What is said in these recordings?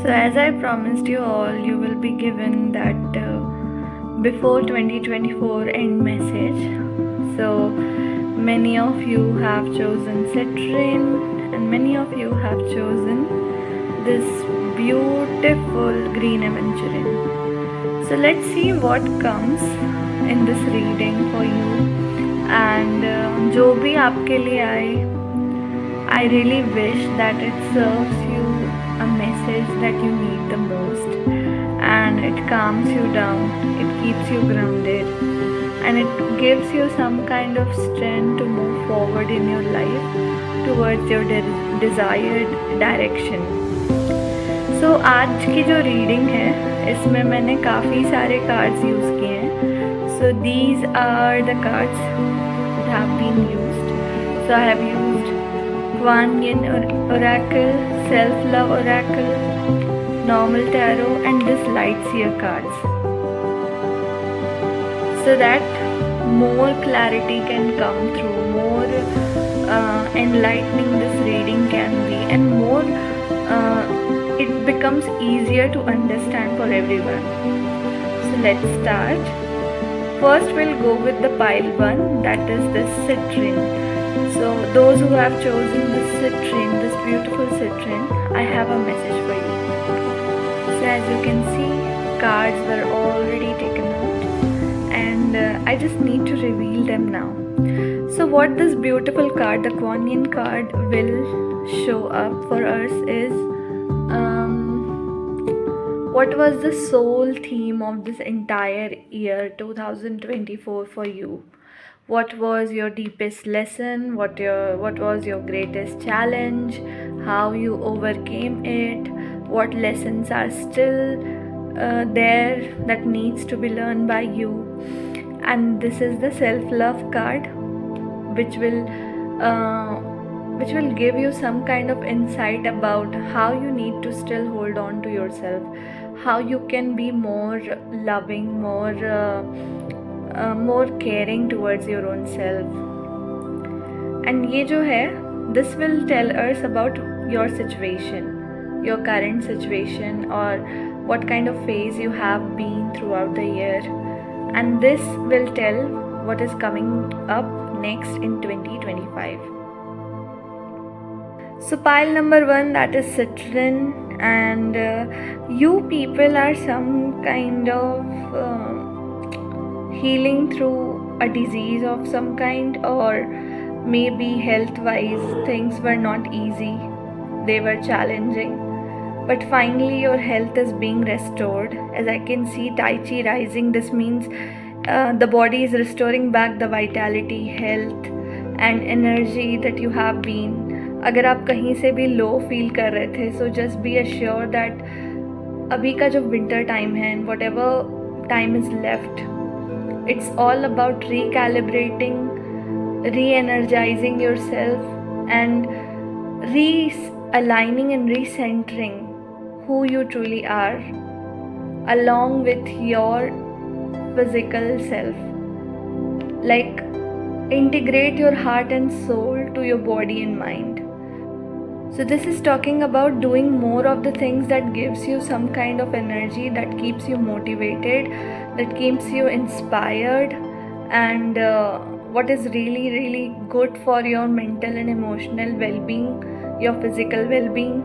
So, as I promised you all, you will be given that before 2024 end message. So, many of you have chosen Citrine, and many of you have chosen this beautiful green aventurine. So, let's see what comes in this reading for you. And जो भी आपके लिए आए, I really wish that it serves you a message that you need the most, and it calms you down, it keeps you grounded, and it gives you some kind of strength to move forward in your life towards your desired direction. So आज की जो reading है इसमें मैंने काफ़ी सारे cards use किए हैं. So these are the cards that have been used. So I have used Kuan Yin Oracle, Self-Love Oracle, Normal Tarot, and this Lightseer cards, so that more clarity can come through, more enlightening this reading can be, and more it becomes easier to understand for everyone. So let's start. First we'll go with the pile 1, that is the Citrine. So those who have chosen this Citrine, this beautiful Citrine, I have a message for you. So as you can see, cards were already taken out, and I just need to reveal them now. So what this beautiful card, the Kuan Yin card, will show up for us is what was the soul theme of this entire year 2024 for you. What was your deepest lesson? What was your greatest challenge? How you overcame it? What lessons are still there that needs to be learned by you? And this is the self-love card, which will give you some kind of insight about how you need to still hold on to yourself, how you can be more loving, more caring towards your own self. And ये जो है, this will tell us about your situation, your current situation, or what kind of phase you have been throughout the year, and this will tell what is coming up next in 2025. So pile number 1, that is Citrine, and you people are some kind of healing through a disease of some kind, or maybe health wise things were not easy, they were challenging, but finally your health is being restored. As I can see Tai Chi rising, this means the body is restoring back the vitality, health and energy that you have been. अगर आप कहीं से भी low feel कर रहे थे, so just be assure that अभी का जो विंटर टाइम है, and what ever time is left, it's all about recalibrating, re-energizing yourself, and realigning and recentering who you truly are, along with your physical self. Like, integrate your heart and soul to your body and mind. So this is talking about doing more of the things that gives you some kind of energy, that keeps you motivated, that keeps you inspired, and what is really, really good for your mental and emotional well-being, your physical well-being.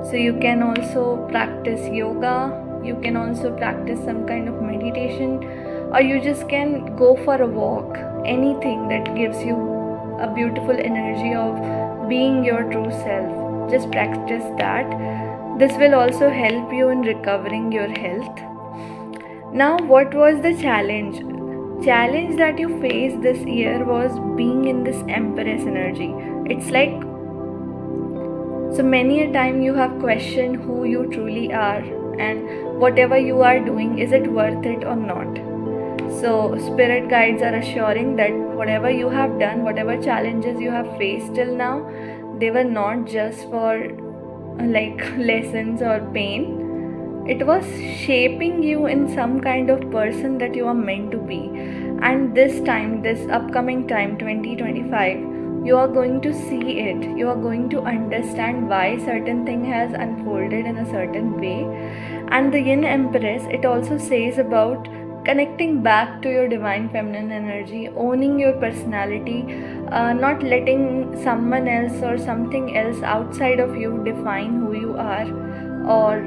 So you can also practice yoga, you can also practice some kind of meditation, or you just can go for a walk, anything that gives you a beautiful energy of being your true self. Just practice that. This will also help you in recovering your health. Now, what was the challenge? Challenge that you faced this year was being in this Empress energy. It's like, so many a time you have questioned who you truly are, and whatever you are doing, is it worth it or not? So spirit guides are assuring that whatever you have done, whatever challenges you have faced till now, they were not just for like lessons or pain. It was shaping you in some kind of person that you are meant to be. And this time, this upcoming time 2025, You are going to see it. You are going to understand why certain thing has unfolded in a certain way. And the Yin Empress, it also says about connecting back to your divine feminine energy, owning your personality, not letting someone else or something else outside of you define who you are, or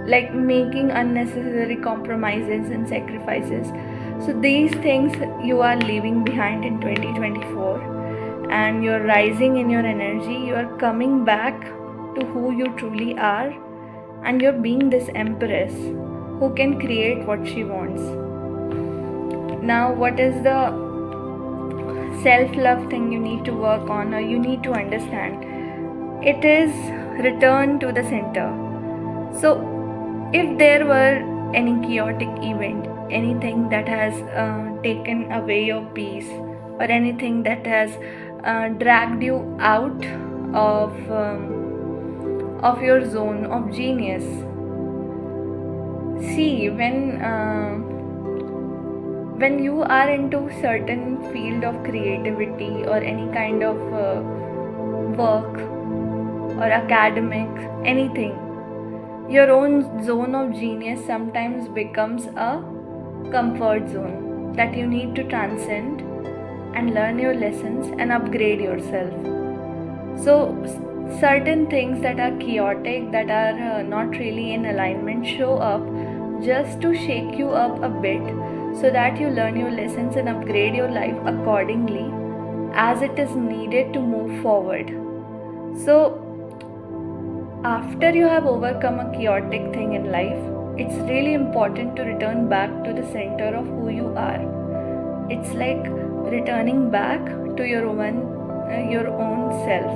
like making unnecessary compromises and sacrifices. So these things you are leaving behind in 2024, and you're rising in your energy. You are coming back to who you truly are, and you're being this empress who can create what she wants. Now, what is the self-love thing you need to work on, or you need to understand? It is return to the center. So if there were any chaotic event, anything that has taken away your peace, or anything that has dragged you out of your zone of genius, see, when you are into certain field of creativity or any kind of work or academic, anything, your own zone of genius sometimes becomes a comfort zone that you need to transcend and learn your lessons and upgrade yourself. So certain things that are chaotic, that are not really in alignment, show up just to shake you up a bit, so that you learn your lessons and upgrade your life accordingly as it is needed to move forward. So after you have overcome a chaotic thing in life, it's really important to return back to the center of who you are. It's like returning back to your own self.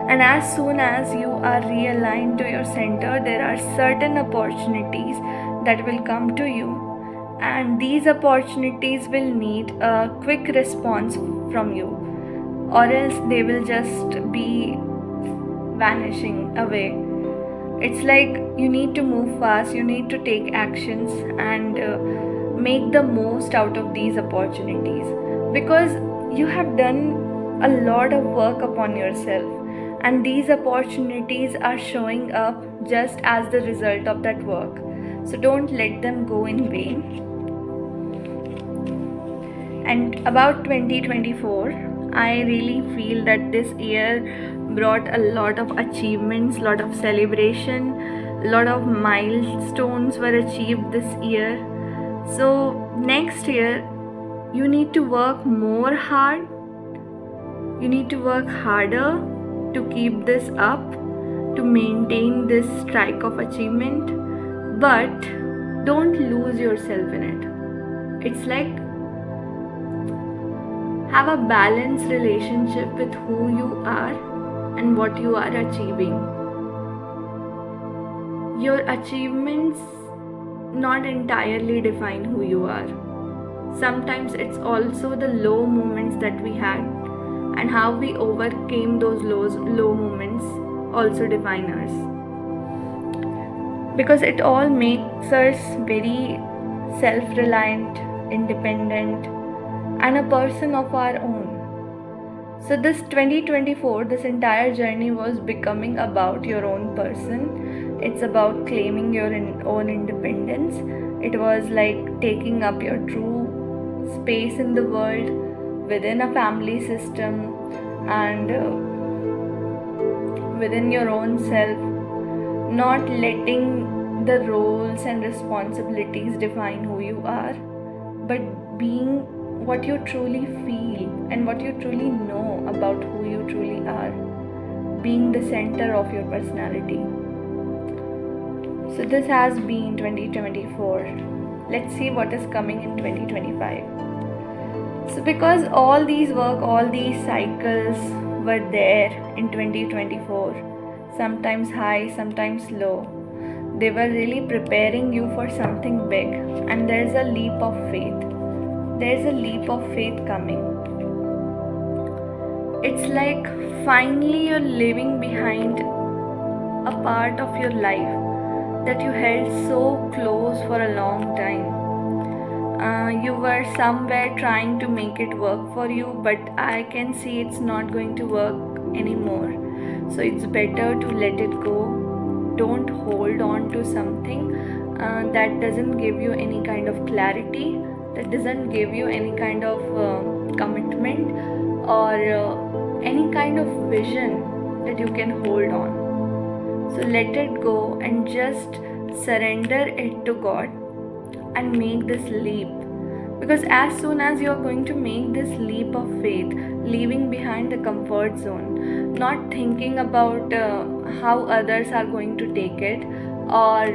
And as soon as you are realigned to your center, there are certain opportunities that will come to you, and these opportunities will need a quick response from you, or else they will just be vanishing away. It's like you need to move fast, you need to take actions, and make the most out of these opportunities, because you have done a lot of work upon yourself, and these opportunities are showing up just as the result of that work. So don't let them go in vain. And about 2024, I really feel that this year brought a lot of achievements, lot of celebration, lot of milestones were achieved this year. So next year, you need to work more hard. You need to work harder to keep this up, to maintain this strike of achievement, but don't lose yourself in it. It's like have a balanced relationship with who you are and what you are achieving. Your achievements not entirely define who you are. Sometimes it's also the low moments that we had, and how we overcame those low moments also define us. Because it all makes us very self-reliant, independent, and a person of our own. So this 2024, this entire journey was becoming about your own person. It's about claiming your own independence. It was like taking up your true space in the world, within a family system, and within your own self, not letting the roles and responsibilities define who you are, but being what you truly feel and what you truly know about who you truly are, being the center of your personality. So this has been 2024. Let's see what is coming in 2025. So because all these cycles were there in 2024, sometimes high, sometimes low, they were really preparing you for something big, and there's a leap of faith. There's a leap of faith coming. It's like finally you're leaving behind a part of your life that you held so close for a long time. You were somewhere trying to make it work for you, but I can see it's not going to work anymore. So it's better to let it go. Don't hold on to something that doesn't give you any kind of clarity, that doesn't give you any kind of commitment, or any kind of vision that you can hold on. So let it go and just surrender it to God and make this leap. Because as soon as you are going to make this leap of faith, leaving behind the comfort zone, not thinking about how others are going to take it, or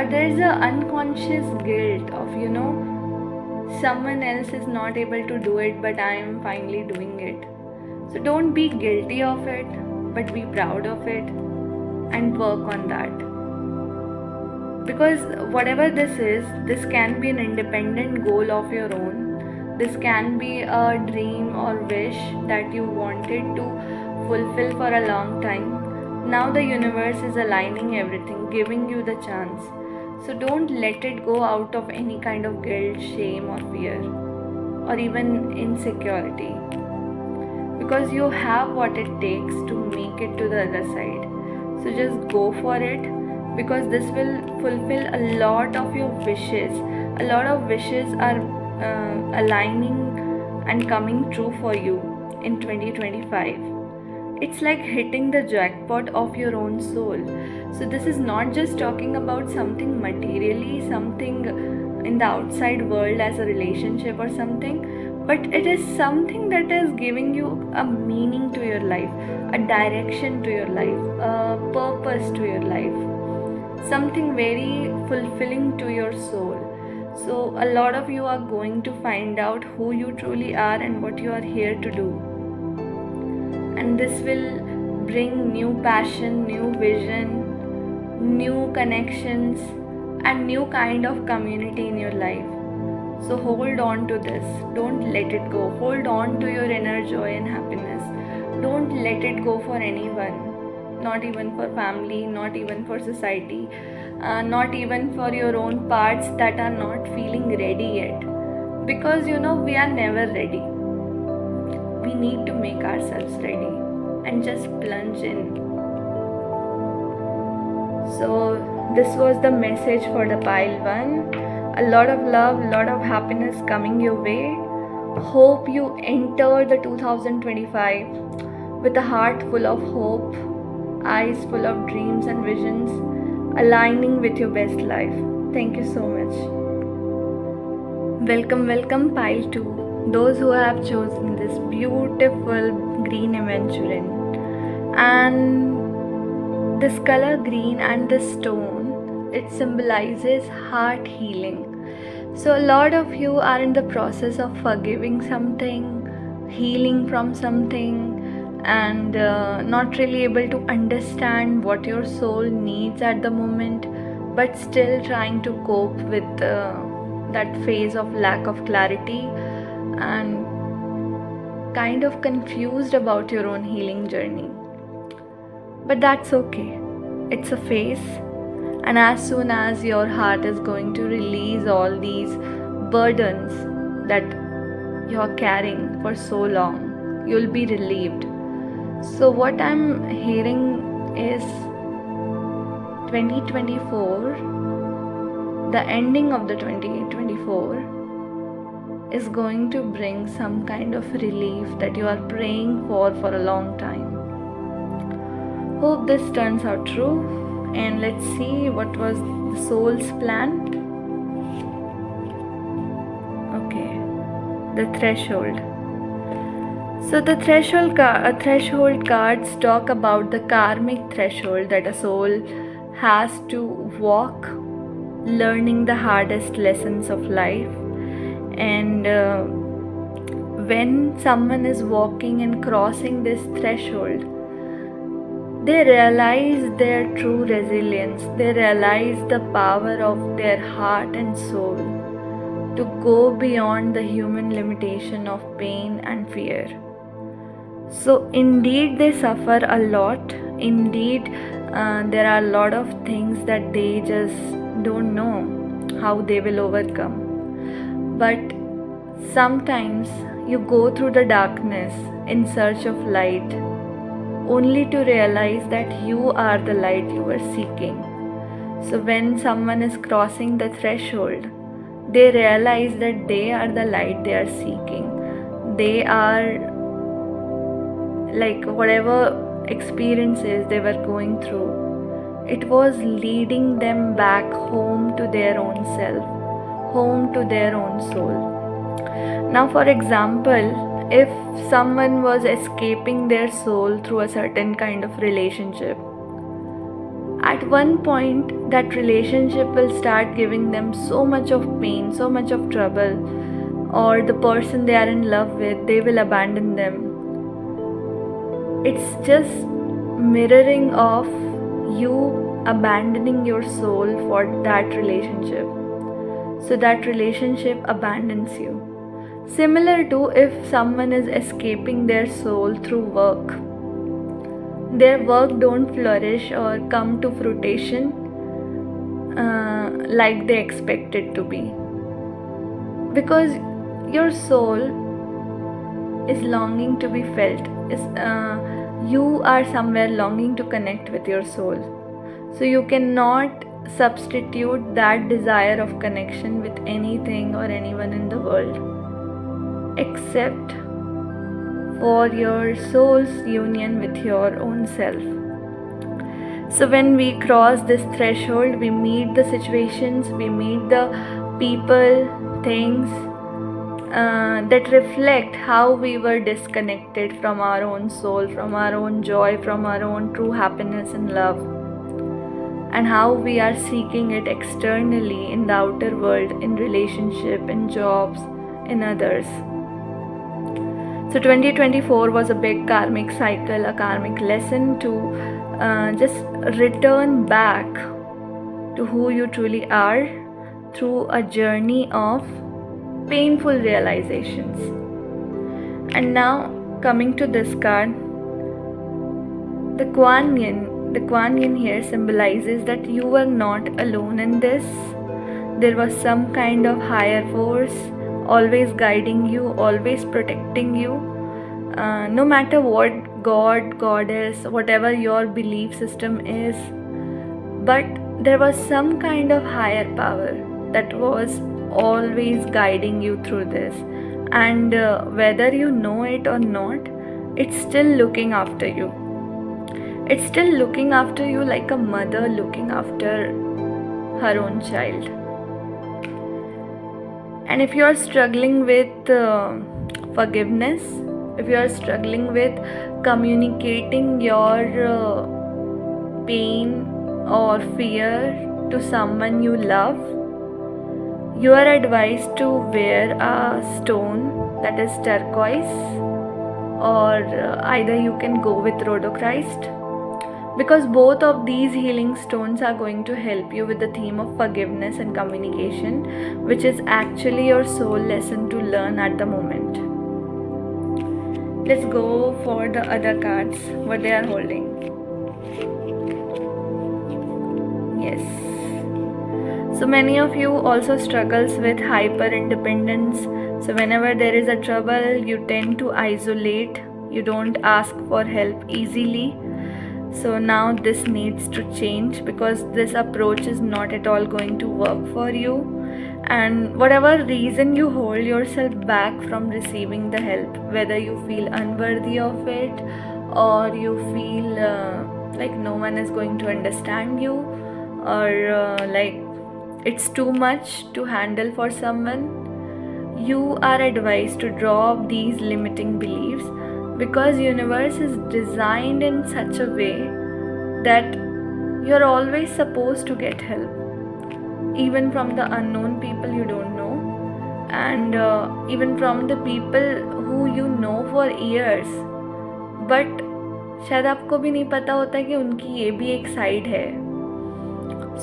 there is an unconscious guilt of, someone else is not able to do it, but I am finally doing it. So don't be guilty of it, but be proud of it and work on that. Because whatever this is, this can be an independent goal of your own. This can be a dream or wish that you wanted to fulfill for a long time. Now the universe is aligning everything, giving you the chance. So don't let it go out of any kind of guilt, shame, or fear, or even insecurity. Because you have what it takes to make it to the other side. So just go for it, because this will fulfill a lot of your wishes. A lot of wishes are aligning and coming true for you in 2025. It's like hitting the jackpot of your own soul. So this is not just talking about something materially, something in the outside world as a relationship or something, but it is something that is giving you a meaning to your life, a direction to your life, a purpose to your life, something very fulfilling to your soul. So a lot of you are going to find out who you truly are and what you are here to do. And this will bring new passion, new vision, new connections, and new kind of community in your life. So hold on to this. Don't let it go. Hold on to your inner joy and happiness. Don't let it go for anyone. Not even for family, not even for society, not even for your own parts that are not feeling ready yet. Because we are never ready. We need to make ourselves ready and just plunge in. So this was the message for the pile 1. A lot of love, a lot of happiness coming your way. Hope you enter the 2025 with a heart full of hope, eyes full of dreams and visions, aligning with your best life. Thank you so much. Welcome, pile 2. Those who have chosen this beautiful green aventurine. And this color green and this stone, it symbolizes heart healing. So a lot of you are in the process of forgiving something, healing from something, and not really able to understand what your soul needs at the moment, but still trying to cope with that phase of lack of clarity and kind of confused about your own healing journey. But that's okay. It's a phase. And as soon as your heart is going to release all these burdens that you're carrying for so long, you'll be relieved. So what I'm hearing is 2024, the ending of the 2024 is going to bring some kind of relief that you are praying for a long time. Hope this turns out true, and let's see what was the soul's plan. Okay, the threshold. So the threshold cards talk about the karmic threshold that a soul has to walk, learning the hardest lessons of life. And when someone is walking and crossing this threshold, they realize their true resilience. They realize the power of their heart and soul to go beyond the human limitation of pain and fear. So indeed they suffer a lot. Indeed there are a lot of things that they just don't know how they will overcome. But sometimes you go through the darkness in search of light, only to realize that you are the light you were seeking. So when someone is crossing the threshold, they realize that they are the light they are seeking. They are like whatever experiences they were going through, it was leading them back home to their own self, home to their own soul. Now, for example, if someone was escaping their soul through a certain kind of relationship, at one point that relationship will start giving them so much of pain, so much of trouble, or the person they are in love with, they will abandon them. It's just mirroring of you abandoning your soul for that relationship. So that relationship abandons you. Similar to if someone is escaping their soul through work, their work don't flourish or come to fruition like they expect it to be. Because your soul is longing to be felt. You are somewhere longing to connect with your soul. So you cannot substitute that desire of connection with anything or anyone in the world, except for your soul's union with your own self. So when we cross this threshold, we meet the situations, we meet the people, things that reflect how we were disconnected from our own soul, from our own joy, from our own true happiness and love, and how we are seeking it externally in the outer world, in relationship, in jobs, in others. So 2024 was a big karmic cycle, a karmic lesson to just return back to who you truly are through a journey of painful realizations. And now coming to this card, the Kuan Yin here symbolizes that you were not alone in this. There was some kind of higher force always guiding you, always protecting you. No matter what God, Goddess, whatever your belief system is, but there was some kind of higher power that was always guiding you through this. And whether you know it or not, it's still looking after you. It's still looking after you like a mother looking after her own child. And if you are struggling with forgiveness, if you are struggling with communicating your pain or fear to someone you love, you are advised to wear a stone that is turquoise, or either you can go with rhodochrist, because both of these healing stones are going to help you with the theme of forgiveness and communication, which is actually your soul lesson to learn at the moment. Let's go for the other cards, what they are holding. Yes. So many of you also struggles with hyper independence. So whenever there is a trouble, you tend to isolate. You don't ask for help easily. So now this needs to change, because this approach is not at all going to work for you. And whatever reason you hold yourself back from receiving the help, whether you feel unworthy of it, or you feel like no one is going to understand you, or like it's too much to handle for someone, you are advised to drop these limiting beliefs, because universe is designed in such a way that you're always supposed to get help, even from the unknown people you don't know, and even from the people who you know for years, but शायद आपको भी नहीं पता होता कि उनकी ये भी एक साइड है.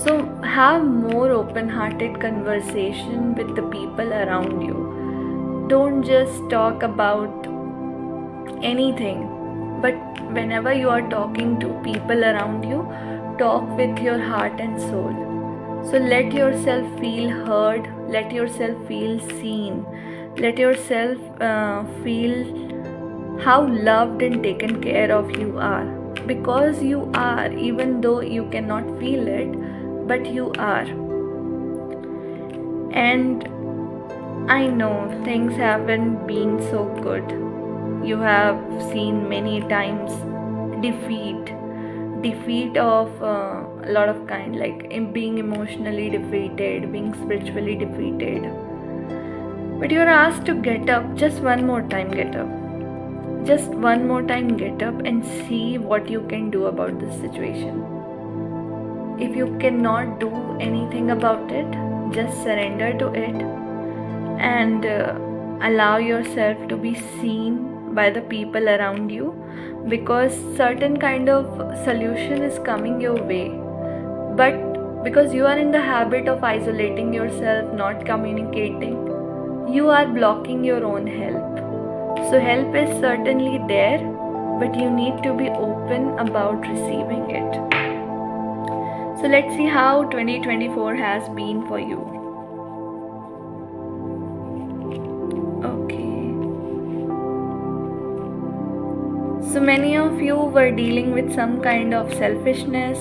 So have more open-hearted conversation with the people around you. Don't just talk about anything, but whenever you are talking to people around you, talk with your heart and soul. So let yourself feel heard, let yourself feel seen, let yourself feel how loved and taken care of you are. Because you are, even though you cannot feel it, but you are. And I know things haven't been so good. You have seen many times defeat of a lot of kind, like being emotionally defeated, being spiritually defeated. But you're asked to get up just one more time, get up. Just one more time, get up and see what you can do about this situation. If you cannot do anything about it, just surrender to it and allow yourself to be seen by the people around you, because certain kind of solution is coming your way, but because you are in the habit of isolating yourself, not communicating, you are blocking your own help. So help is certainly there, but you need to be open about receiving it. So let's see how 2024 has been for you. So many of you were dealing with some kind of selfishness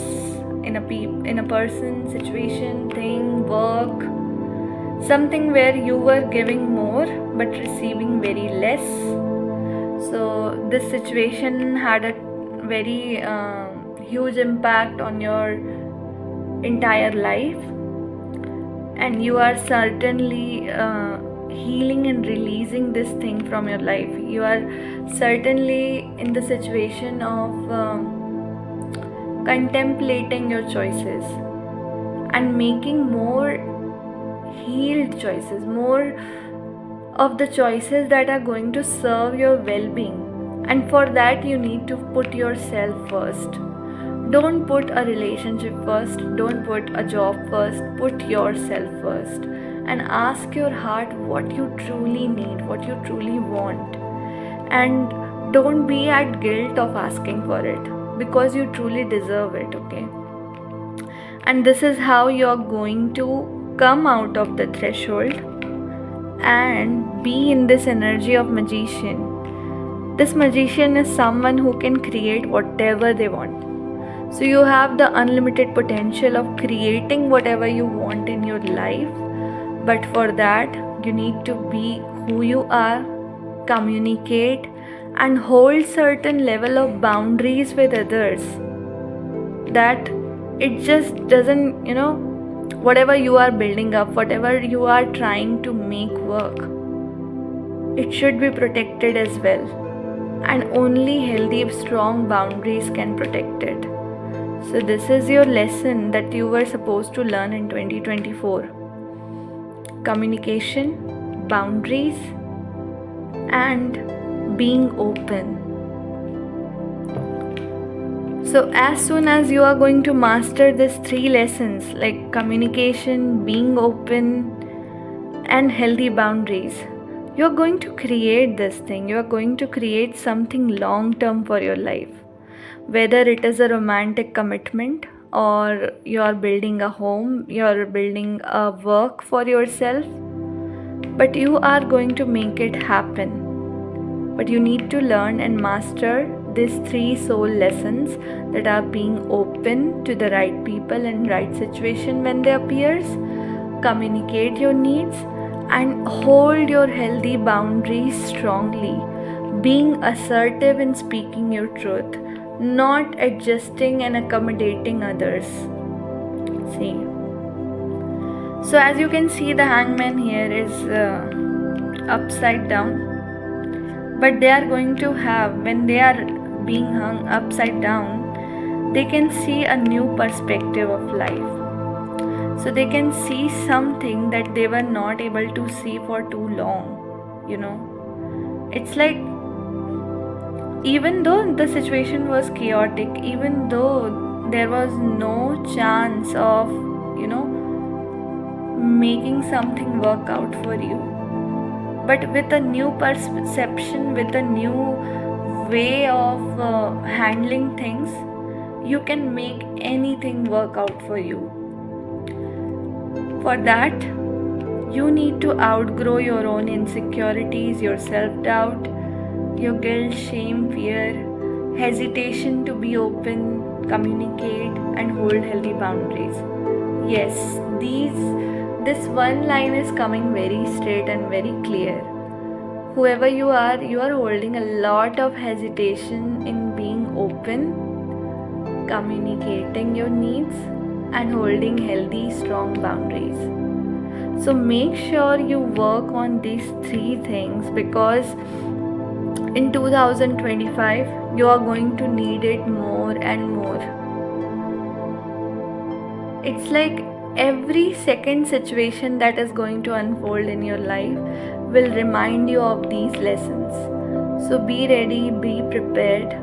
in a person, situation, thing, work, something where you were giving more but receiving very less. So this situation had a very huge impact on your entire life, and you are certainly healing and releasing this thing from your life. You are certainly in the situation of contemplating your choices and making more healed choices, more of the choices that are going to serve your well-being. And for that you need to put yourself first. Don't put a relationship first, don't put a job first, put yourself first and ask your heart what you truly need, what you truly want. And don't be at guilt of asking for it, because you truly deserve it, okay? And this is how you're going to come out of the threshold and be in this energy of magician. This magician is someone who can create whatever they want. So you have the unlimited potential of creating whatever you want in your life. But for that, you need to be who you are, communicate, and hold certain level of boundaries with others. That it just doesn't, whatever you are building up, whatever you are trying to make work, it should be protected as well. And only healthy, strong boundaries can protect it. So this is your lesson that you were supposed to learn in 2024. Communication, boundaries, and being open. So as soon as you are going to master these 3 lessons, like communication, being open, and healthy boundaries, you are going to create this thing. You are going to create something long term for your life. Whether it is a romantic commitment, or you are building a home, you are building a work for yourself, but you are going to make it happen. But you need to learn and master these 3 soul lessons, that are being open to the right people and right situation when they appears, communicate your needs, and hold your healthy boundaries strongly, being assertive in speaking your truth, not adjusting and accommodating others. See. So as you can see, the hangman here is upside down. But they are going to have, when they are being hung upside down, they can see a new perspective of life. So they can see something that they were not able to see for too long. It's like, even though the situation was chaotic, even though there was no chance of, making something work out for you, but with a new perception, with a new way of handling things, you can make anything work out for you. For that, you need to outgrow your own insecurities, your self doubt, your guilt, shame, fear, hesitation to be open, communicate, and hold healthy boundaries. Yes, this one line is coming very straight and very clear. Whoever you are holding a lot of hesitation in being open, communicating your needs, and holding healthy, strong boundaries. So make sure you work on these three things, because in 2025 you are going to need it more and more. It's like every second situation that is going to unfold in your life will remind you of these lessons. So be ready, be prepared.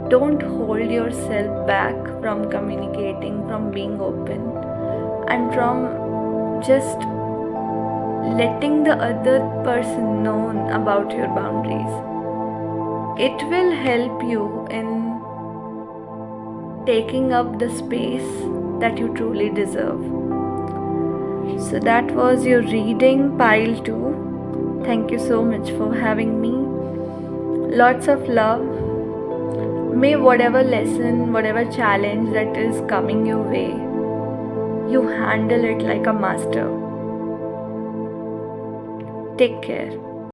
Don't hold yourself back from communicating, from being open, and from just letting the other person know about your boundaries. It will help you in taking up the space that you truly deserve. So that was your reading, pile 2. Thank you so much for having me. Lots of love. May whatever lesson, whatever challenge that is coming your way, you handle it like a master. Take care.